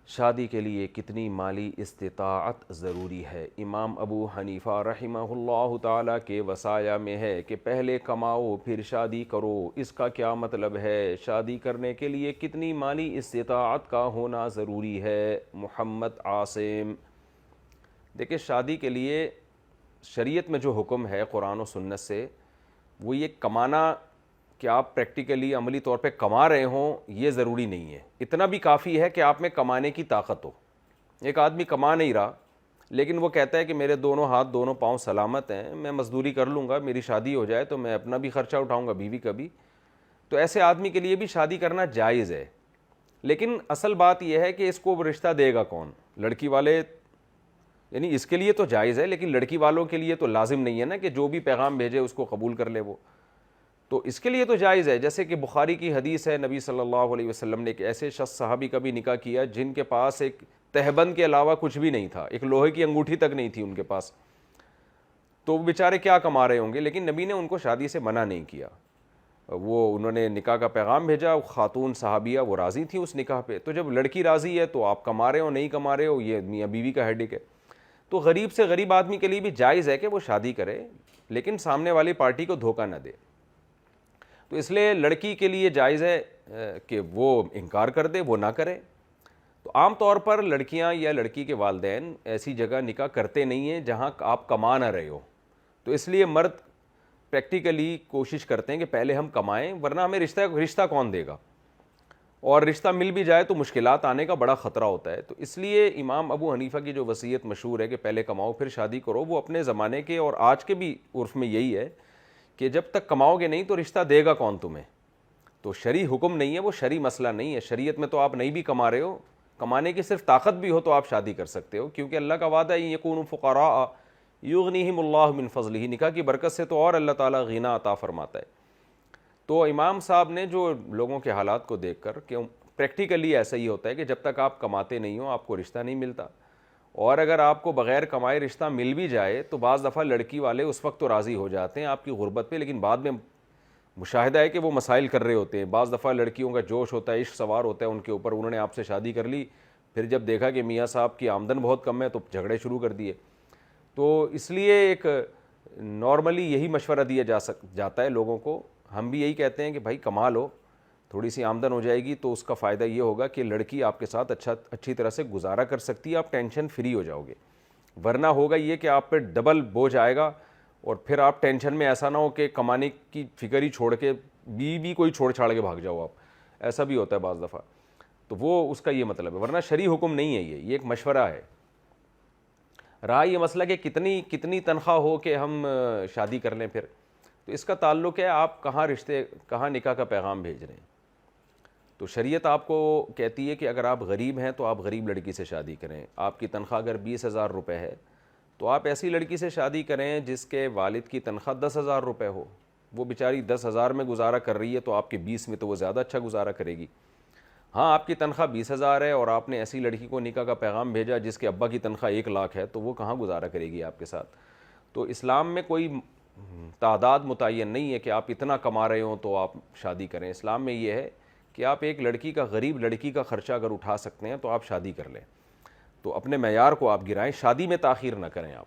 شادی کے لیے کتنی مالی استطاعت ضروری ہے؟ امام ابو حنیفہ رحمہ اللہ تعالیٰ کے وصایا میں ہے کہ پہلے کماؤ پھر شادی کرو۔ اس کا کیا مطلب ہے؟ شادی کرنے کے لیے کتنی مالی استطاعت کا ہونا ضروری ہے؟ محمد عاصم۔ دیکھیں، شادی کے لیے شریعت میں جو حکم ہے قرآن و سنت سے، وہ یہ کمانا کہ آپ پریکٹیکلی عملی طور پہ کما رہے ہوں یہ ضروری نہیں ہے۔ اتنا بھی کافی ہے کہ آپ میں کمانے کی طاقت ہو۔ ایک آدمی کما نہیں رہا لیکن وہ کہتا ہے کہ میرے دونوں ہاتھ دونوں پاؤں سلامت ہیں، میں مزدوری کر لوں گا، میری شادی ہو جائے تو میں اپنا بھی خرچہ اٹھاؤں گا، بیوی کا بھی، تو ایسے آدمی کے لیے بھی شادی کرنا جائز ہے۔ لیکن اصل بات یہ ہے کہ اس کو رشتہ دے گا کون؟ لڑکی والے، یعنی اس کے لیے تو جائز ہے لیکن لڑکی والوں کے لیے تو لازم نہیں ہے نا کہ جو بھی پیغام بھیجے اس کو قبول کر لے وہ، تو اس کے لیے تو جائز ہے۔ جیسے کہ بخاری کی حدیث ہے، نبی صلی اللہ علیہ وسلم نے ایک ایسے شخص صحابی کا بھی نکاح کیا جن کے پاس ایک تہبند کے علاوہ کچھ بھی نہیں تھا، ایک لوہے کی انگوٹھی تک نہیں تھی ان کے پاس، تو وہ بیچارے کیا کما رہے ہوں گے، لیکن نبی نے ان کو شادی سے منع نہیں کیا۔ انہوں نے نکاح کا پیغام بھیجا، خاتون صحابیہ وہ راضی تھی اس نکاح پہ، تو جب لڑکی راضی ہے تو آپ کما رہے ہو نہیں کما رہے ہو یہ میاں بیوی کا ہیڈک ہے۔ تو غریب سے غریب آدمی کے لیے بھی جائز ہے کہ وہ شادی کرے لیکن سامنے والی پارٹی کو دھوکہ نہ دے۔ تو اس لیے لڑکی کے لیے جائز ہے کہ وہ انکار کر دے، وہ نہ کرے۔ تو عام طور پر لڑکیاں یا لڑکی کے والدین ایسی جگہ نکاح کرتے نہیں ہیں جہاں آپ کما نہ رہے ہو، تو اس لیے مرد پریکٹیکلی کوشش کرتے ہیں کہ پہلے ہم کمائیں ورنہ ہمیں رشتہ کون دے گا، اور رشتہ مل بھی جائے تو مشکلات آنے کا بڑا خطرہ ہوتا ہے۔ تو اس لیے امام ابو حنیفہ کی جو وصیت مشہور ہے کہ پہلے کماؤ پھر شادی کرو، وہ اپنے زمانے کے اور آج کے بھی عرف میں یہی ہے کہ جب تک کماؤ گے نہیں تو رشتہ دے گا کون تمہیں؟ تو شرعی حکم نہیں ہے، وہ شرعی مسئلہ نہیں ہے۔ شریعت میں تو آپ نہیں بھی کما رہے ہو، کمانے کی صرف طاقت بھی ہو تو آپ شادی کر سکتے ہو، کیونکہ اللہ کا وعدہ ہے یکونوا فقراء یغنیہم اللہ من فضلہ، نکاح کی برکت سے تو اور اللہ تعالیٰ غنا عطا فرماتا ہے۔ تو امام صاحب نے جو لوگوں کے حالات کو دیکھ کر کہ پریکٹیکلی ایسا ہی ہوتا ہے کہ جب تک آپ کماتے نہیں ہو آپ کو رشتہ نہیں ملتا، اور اگر آپ کو بغیر کمائے رشتہ مل بھی جائے تو بعض دفعہ لڑکی والے اس وقت تو راضی ہو جاتے ہیں آپ کی غربت پہ، لیکن بعد میں مشاہدہ ہے کہ وہ مسائل کر رہے ہوتے ہیں۔ بعض دفعہ لڑکیوں کا جوش ہوتا ہے، عشق سوار ہوتا ہے ان کے اوپر، انہوں نے آپ سے شادی کر لی، پھر جب دیکھا کہ میاں صاحب کی آمدن بہت کم ہے تو جھگڑے شروع کر دیے۔ تو اس لیے ایک نارملی یہی مشورہ دیا جاتا ہے لوگوں کو، ہم بھی یہی کہتے ہیں کہ بھائی کما لو، تھوڑی سی آمدن ہو جائے گی تو اس کا فائدہ یہ ہوگا کہ لڑکی آپ کے ساتھ اچھی طرح سے گزارا کر سکتی ہے، آپ ٹینشن فری ہو جاؤ گے۔ ورنہ ہوگا یہ کہ آپ پہ ڈبل بوجھ آئے گا اور پھر آپ ٹینشن میں ایسا نہ ہو کہ کمانے کی فکر ہی چھوڑ کے بھی کوئی چھوڑ چھاڑ کے بھاگ جاؤ آپ، ایسا بھی ہوتا ہے بعض دفعہ۔ تو وہ اس کا یہ مطلب ہے، ورنہ شرعی حکم نہیں ہے یہ ایک مشورہ ہے۔ رہا یہ مسئلہ کہ کتنی تنخواہ ہو کہ ہم شادی کر لیں، پھر تو اس کا تعلق ہے آپ کہاں نکاح کا پیغام بھیج رہے ہیں۔ تو شریعت آپ کو کہتی ہے کہ اگر آپ غریب ہیں تو آپ غریب لڑکی سے شادی کریں۔ آپ کی تنخواہ اگر 20,000 روپے ہے تو آپ ایسی لڑکی سے شادی کریں جس کے والد کی تنخواہ 10,000 روپے ہو، وہ بیچاری 10,000 میں گزارا کر رہی ہے تو آپ کے 20 میں تو وہ زیادہ اچھا گزارا کرے گی۔ ہاں آپ کی تنخواہ 20,000 ہے اور آپ نے ایسی لڑکی کو نکاح کا پیغام بھیجا جس کے ابا کی تنخواہ 1,00,000 ہے تو وہ کہاں گزارا کرے گی آپ کے ساتھ؟ تو اسلام میں کوئی تعداد متعین نہیں ہے کہ آپ اتنا کما رہے ہوں تو آپ شادی کریں۔ اسلام میں یہ ہے کہ آپ ایک غریب لڑکی کا خرچہ اگر اٹھا سکتے ہیں تو آپ شادی کر لیں۔ تو اپنے معیار کو آپ گرائیں، شادی میں تاخیر نہ کریں آپ۔